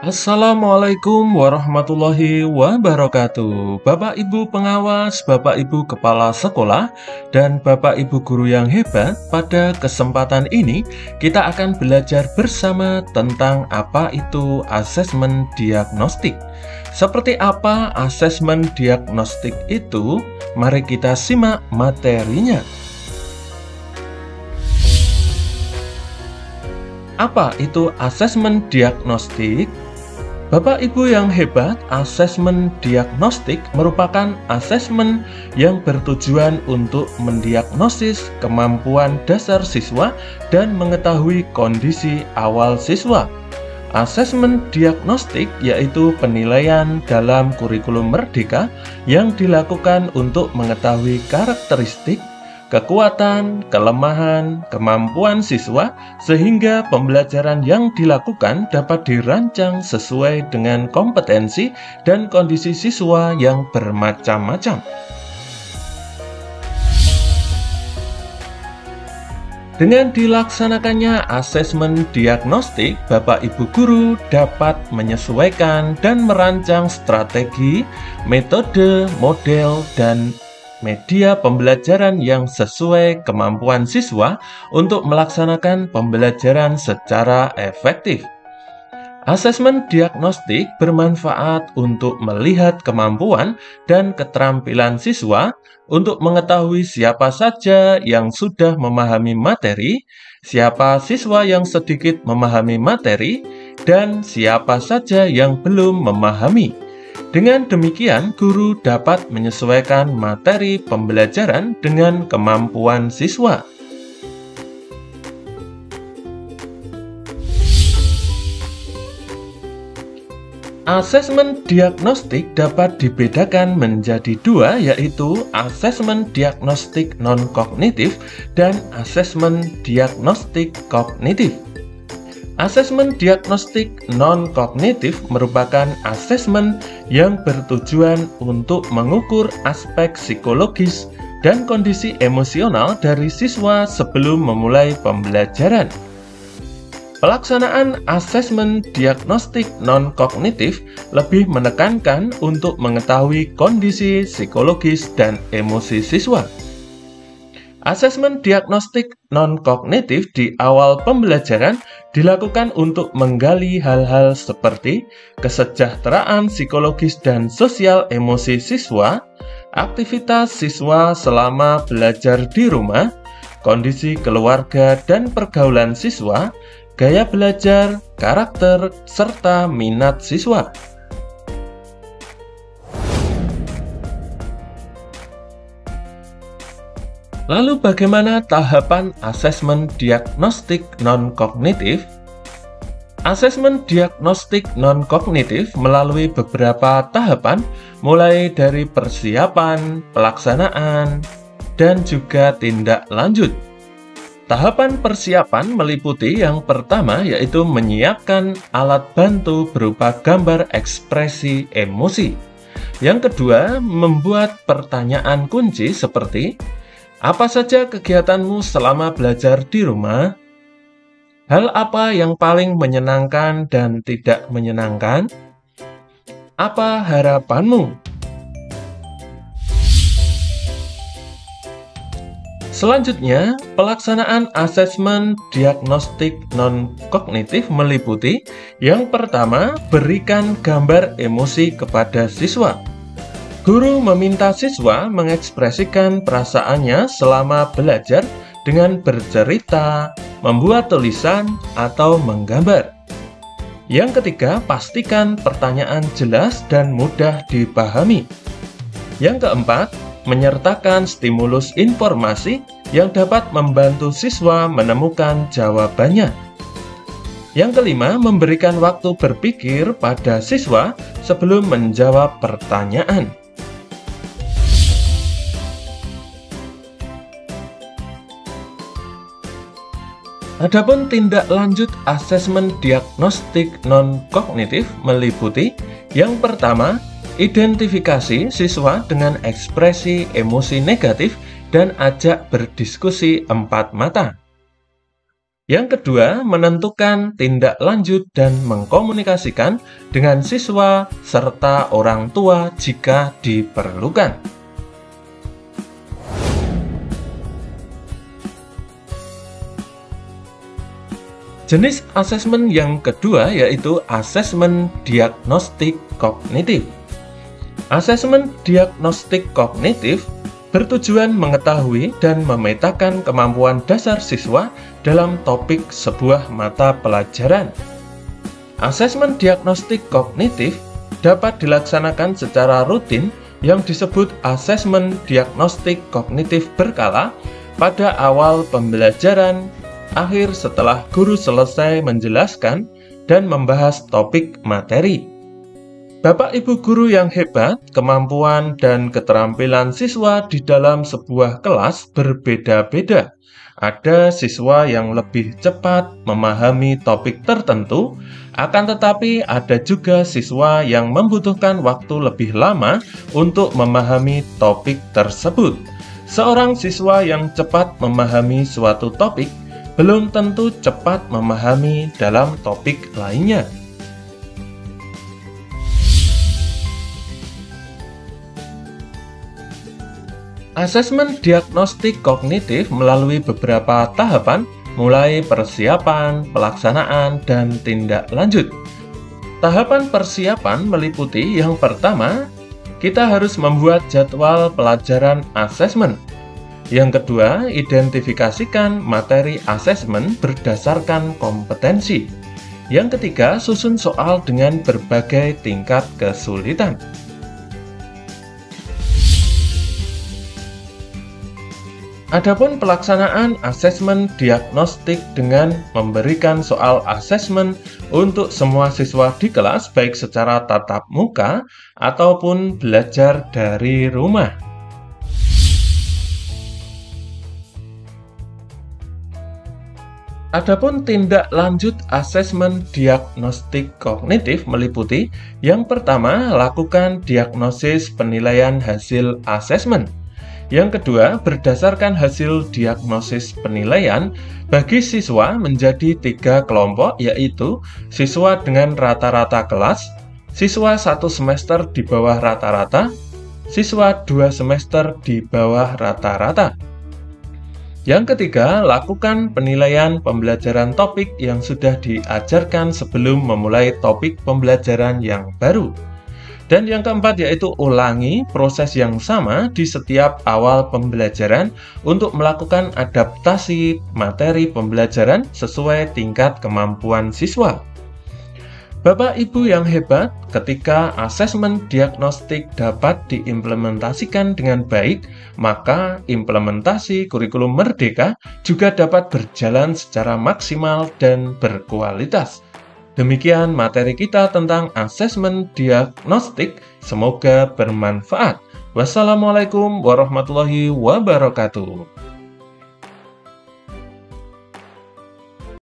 Assalamualaikum warahmatullahi wabarakatuh. Bapak Ibu pengawas, Bapak Ibu kepala sekolah, dan Bapak Ibu guru yang hebat. Pada kesempatan ini kita akan belajar bersama tentang apa itu asesmen diagnostik. Seperti apa asesmen diagnostik itu? Mari kita simak materinya. Apa itu asesmen diagnostik? Bapak Ibu yang hebat, asesmen diagnostik merupakan asesmen yang bertujuan untuk mendiagnosis kemampuan dasar siswa dan mengetahui kondisi awal siswa. Asesmen diagnostik yaitu penilaian dalam kurikulum merdeka yang dilakukan untuk mengetahui karakteristik, kekuatan, kelemahan, kemampuan siswa, sehingga pembelajaran yang dilakukan dapat dirancang sesuai dengan kompetensi dan kondisi siswa yang bermacam-macam. Dengan dilaksanakannya asesmen diagnostik, Bapak Ibu guru dapat menyesuaikan dan merancang strategi, metode, model, dan media pembelajaran yang sesuai kemampuan siswa untuk melaksanakan pembelajaran secara efektif. Asesmen diagnostik bermanfaat untuk melihat kemampuan dan keterampilan siswa, untuk mengetahui siapa saja yang sudah memahami materi, siapa siswa yang sedikit memahami materi, dan siapa saja yang belum memahami. Dengan demikian, guru dapat menyesuaikan materi pembelajaran dengan kemampuan siswa. Asesmen diagnostik dapat dibedakan menjadi dua, yaitu asesmen diagnostik non-kognitif dan asesmen diagnostik kognitif. Asesmen diagnostik non-kognitif merupakan asesmen yang bertujuan untuk mengukur aspek psikologis dan kondisi emosional dari siswa sebelum memulai pembelajaran. Pelaksanaan asesmen diagnostik non-kognitif lebih menekankan untuk mengetahui kondisi psikologis dan emosi siswa. Asesmen diagnostik non-kognitif di awal pembelajaran dilakukan untuk menggali hal-hal seperti kesejahteraan psikologis dan sosial emosi siswa, aktivitas siswa selama belajar di rumah, kondisi keluarga dan pergaulan siswa, gaya belajar, karakter, serta minat siswa. Lalu bagaimana tahapan asesmen diagnostik non-kognitif? Asesmen diagnostik non-kognitif melalui beberapa tahapan, mulai dari persiapan, pelaksanaan, dan juga tindak lanjut. Tahapan persiapan meliputi yang pertama, yaitu menyiapkan alat bantu berupa gambar ekspresi emosi. Yang kedua, membuat pertanyaan kunci seperti, apa saja kegiatanmu selama belajar di rumah? Hal apa yang paling menyenangkan dan tidak menyenangkan? Apa harapanmu? Selanjutnya, pelaksanaan asesmen diagnostik non-kognitif meliputi yang pertama, berikan gambar emosi kepada siswa. Guru meminta siswa mengekspresikan perasaannya selama belajar dengan bercerita, membuat tulisan, atau menggambar. Yang ketiga, pastikan pertanyaan jelas dan mudah dipahami. Yang keempat, menyertakan stimulus informasi yang dapat membantu siswa menemukan jawabannya. Yang kelima, memberikan waktu berpikir pada siswa sebelum menjawab pertanyaan. Adapun tindak lanjut asesmen diagnostik non-kognitif meliputi yang pertama, identifikasi siswa dengan ekspresi emosi negatif dan ajak berdiskusi empat mata. Yang kedua, menentukan tindak lanjut dan mengkomunikasikan dengan siswa serta orang tua jika diperlukan. Jenis asesmen yang kedua yaitu asesmen diagnostik kognitif. Asesmen diagnostik kognitif bertujuan mengetahui dan memetakan kemampuan dasar siswa dalam topik sebuah mata pelajaran. Asesmen diagnostik kognitif dapat dilaksanakan secara rutin yang disebut asesmen diagnostik kognitif berkala pada awal pembelajaran, akhir setelah guru selesai menjelaskan dan membahas topik materi. Bapak Ibu guru yang hebat, kemampuan dan keterampilan siswa di dalam sebuah kelas berbeda-beda. Ada siswa yang lebih cepat memahami topik tertentu, akan tetapi ada juga siswa yang membutuhkan waktu lebih lama untuk memahami topik tersebut. Seorang siswa yang cepat memahami suatu topik belum tentu cepat memahami dalam topik lainnya. Asesmen diagnostik kognitif melalui beberapa tahapan, mulai persiapan, pelaksanaan, dan tindak lanjut. Tahapan persiapan meliputi yang pertama, kita harus membuat jadwal pelajaran asesmen. Yang kedua, identifikasikan materi asesmen berdasarkan kompetensi. Yang ketiga, susun soal dengan berbagai tingkat kesulitan. Adapun pelaksanaan asesmen diagnostik dengan memberikan soal asesmen untuk semua siswa di kelas baik secara tatap muka ataupun belajar dari rumah. Adapun tindak lanjut asesmen diagnostik kognitif meliputi yang pertama, lakukan diagnosis penilaian hasil asesmen. Yang kedua, berdasarkan hasil diagnosis penilaian, bagi siswa menjadi 3 kelompok, yaitu siswa dengan rata-rata kelas, siswa 1 semester di bawah rata-rata, siswa 2 semester di bawah rata-rata. Yang ketiga, lakukan penilaian pembelajaran topik yang sudah diajarkan sebelum memulai topik pembelajaran yang baru. Dan yang keempat yaitu ulangi proses yang sama di setiap awal pembelajaran untuk melakukan adaptasi materi pembelajaran sesuai tingkat kemampuan siswa. Bapak Ibu yang hebat, ketika asesmen diagnostik dapat diimplementasikan dengan baik, maka implementasi kurikulum Merdeka juga dapat berjalan secara maksimal dan berkualitas. Demikian materi kita tentang asesmen diagnostik, semoga bermanfaat. Wassalamualaikum warahmatullahi wabarakatuh.